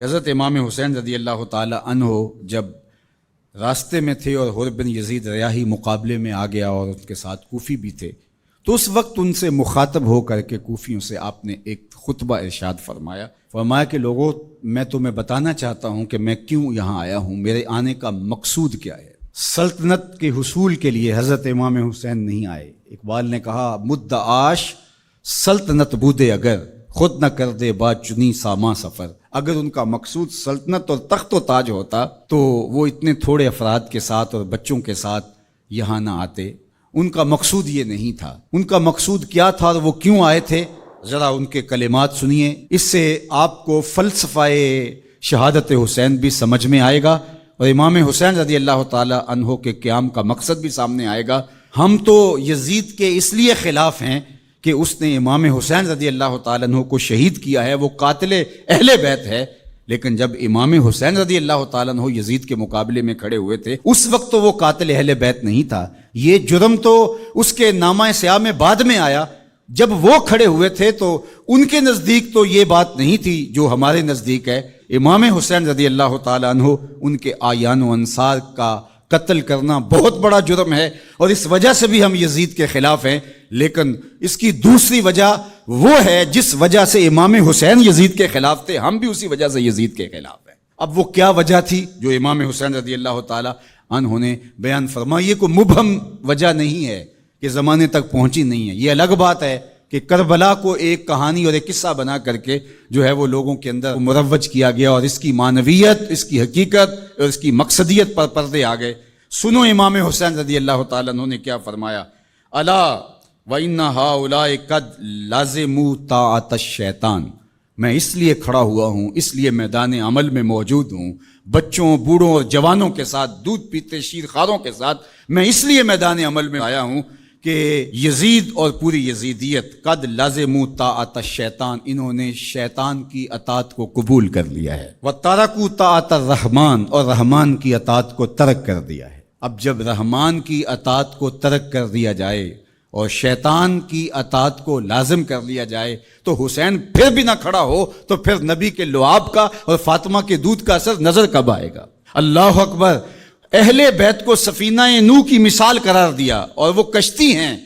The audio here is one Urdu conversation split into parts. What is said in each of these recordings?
حضرت امام حسین رضی اللہ تعالی عنہ جب راستے میں تھے اور حر بن یزید ریاحی مقابلے میں آ گیا اور ان کے ساتھ کوفی بھی تھے، تو اس وقت ان سے مخاطب ہو کر کے کوفیوں سے آپ نے ایک خطبہ ارشاد فرمایا کہ لوگوں، میں تمہیں بتانا چاہتا ہوں کہ میں کیوں یہاں آیا ہوں، میرے آنے کا مقصود کیا ہے۔ سلطنت کے حصول کے لیے حضرت امام حسین نہیں آئے۔ اقبال نے کہا مدعاش سلطنت بودے اگر، خود نہ کر دے با چنی ساما سفر۔ اگر ان کا مقصود سلطنت اور تخت و تاج ہوتا تو وہ اتنے تھوڑے افراد کے ساتھ اور بچوں کے ساتھ یہاں نہ آتے۔ ان کا مقصود یہ نہیں تھا۔ ان کا مقصود کیا تھا اور وہ کیوں آئے تھے؟ ذرا ان کے کلمات سنیے، اس سے آپ کو فلسفہ شہادت حسین بھی سمجھ میں آئے گا اور امام حسین رضی اللہ تعالی عنہ کے قیام کا مقصد بھی سامنے آئے گا۔ ہم تو یزید کے اس لیے خلاف ہیں کہ اس نے امام حسین رضی اللہ تعالیٰ عنہ کو شہید کیا ہے، وہ قاتل اہل بیت ہے، لیکن جب امام حسین رضی اللہ تعالیٰ عنہ یزید کے مقابلے میں کھڑے ہوئے تھے اس وقت تو وہ قاتل اہل بیت نہیں تھا۔ یہ جرم تو اس کے نامہ سیاہ میں بعد میں آیا۔ جب وہ کھڑے ہوئے تھے تو ان کے نزدیک تو یہ بات نہیں تھی جو ہمارے نزدیک ہے۔ امام حسین رضی اللہ تعالیٰ عنہ ان کے اعیان و انصار کا قتل کرنا بہت بڑا جرم ہے اور اس وجہ سے بھی ہم یزید کے خلاف ہیں، لیکن اس کی دوسری وجہ وہ ہے جس وجہ سے امام حسین یزید کے خلاف تھے، ہم بھی اسی وجہ سے یزید کے خلاف ہیں۔ اب وہ کیا وجہ تھی جو امام حسین رضی اللہ تعالی عنہ نے بیان فرمائی؟ یہ کوئی مبہم وجہ نہیں ہے کہ زمانے تک پہنچی نہیں ہے۔ یہ الگ بات ہے کہ کربلا کو ایک کہانی اور ایک قصہ بنا کر کے جو ہے وہ لوگوں کے اندر مروج کیا گیا اور اس کی معنویت، اس کی حقیقت اور اس کی مقصدیت پر پردے آ گئے۔ سنو امام حسین رضی اللہ تعالیٰ عنہ نے کیا فرمایا، الا وَإِنَّ هَؤُلَاءِ قَدْ لَازِمُوا طَاعَةَ الشَّيْطَانِ۔ میں اس لیے کھڑا ہوا ہوں، اس لیے میدان عمل میں موجود ہوں، بچوں، بوڑھوں اور جوانوں کے ساتھ، دودھ پیتے شیر خواروں کے ساتھ میں اس لیے میدان عمل میں آیا ہوں کہ یزید اور پوری یزیدیت قد لازموا طاعت الشیطان، انہوں نے شیطان کی اطاعت کو قبول کر لیا ہے، وترکوا طاعت الرحمن، اور رحمان کی اطاعت کو ترک کر دیا ہے۔ اب جب رحمان کی اطاعت کو ترک کر دیا جائے اور شیطان کی اطاعت کو لازم کر لیا جائے تو حسین پھر بھی نہ کھڑا ہو تو پھر نبی کے لعاب کا اور فاطمہ کے دودھ کا اثر نظر کب آئے گا؟ اللہ اکبر۔ اہل بیت کو سفینہ نوح کی مثال قرار دیا اور وہ کشتی ہیں،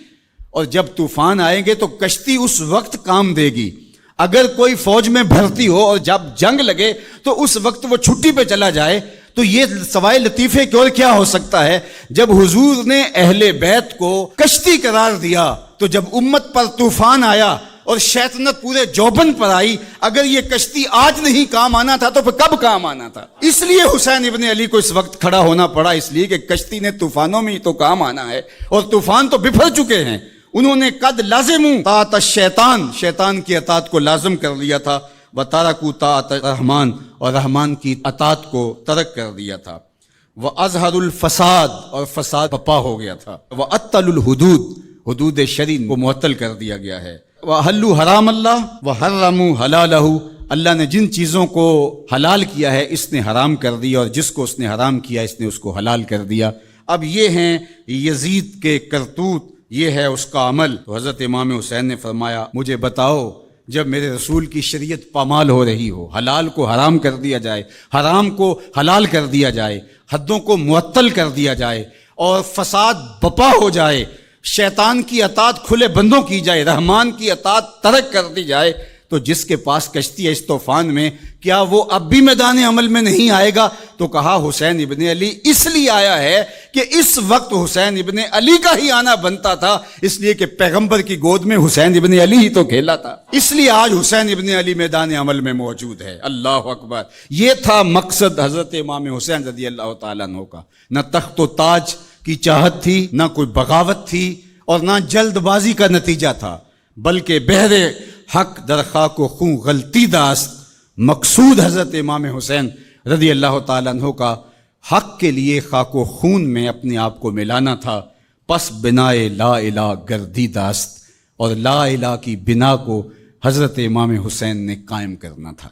اور جب طوفان آئیں گے تو کشتی اس وقت کام دے گی۔ اگر کوئی فوج میں بھرتی ہو اور جب جنگ لگے تو اس وقت وہ چھٹی پہ چلا جائے تو یہ سوائے لطیفے کی اور کیا ہو سکتا ہے؟ جب حضور نے اہل بیت کو کشتی قرار دیا تو جب امت پر طوفان آیا اور شیطنت پورے جوبن پر آئی، اگر یہ کشتی آج نہیں کام آنا تھا تو پھر کب کام آنا تھا؟ اس لیے حسین ابن علی کو اس وقت کھڑا ہونا پڑا، اس لیے کہ کشتی نے طوفانوں میں ہی تو کام آنا ہے اور طوفان تو بفر چکے ہیں۔ انہوں نے قد لازموا طاعت الشیطان، شیطان کی اطاعت کو لازم کر لیا تھا، وترکوا طاعت الرحمن، اور رحمان کی اطاعت کو ترک کر دیا تھا، وَأَظْهَرُ الْفَسَادِ، اور فساد پپا ہو گیا تھا، وَأَطَّلُ الْحُدُودِ، حدود شرعی کو معطل کر دیا گیا ہے، وَأَحَلُّوا حرام اللہ وَحَرَّمُوا حلالہ، اللہ نے جن چیزوں کو حلال کیا ہے اس نے حرام کر دیا اور جس کو اس نے حرام کیا اس نے اس کو حلال کر دیا۔ اب یہ ہیں یزید کے کرتوت، یہ ہے اس کا عمل۔ تو حضرت امام حسین نے فرمایا مجھے بتاؤ، جب میرے رسول کی شریعت پامال ہو رہی ہو، حلال کو حرام کر دیا جائے، حرام کو حلال کر دیا جائے، حدوں کو معطل کر دیا جائے اور فساد بپا ہو جائے، شیطان کی اطاعت کھلے بندوں کی جائے، رحمان کی اطاعت ترک کر دی جائے، تو جس کے پاس کشتی ہے اس طوفان میں، کیا وہ اب بھی میدان عمل میں نہیں آئے گا؟ تو کہا حسین ابن علی اس لیے آیا ہے کہ اس وقت حسین ابن علی کا ہی آنا بنتا تھا، اس لیے کہ پیغمبر کی گود میں حسین ابن علی ہی تو کھیلا تھا، اس لیے آج حسین ابن علی میدان عمل میں موجود ہے۔ اللہ اکبر۔ یہ تھا مقصد حضرت امام حسین رضی اللہ تعالیٰ عنہ کا۔ نہ تخت و تاج کی چاہت تھی، نہ کوئی بغاوت تھی اور نہ جلد بازی کا نتیجہ تھا، بلکہ بہر حق در خاک و خون غلطی داست۔ مقصود حضرت امام حسین رضی اللہ تعالیٰ عنہ کا حق کے لیے خاک و خون میں اپنے آپ کو ملانا تھا، پس بنائے لا الہ گردی داست، اور لا الہ کی بنا کو حضرت امام حسین نے قائم کرنا تھا۔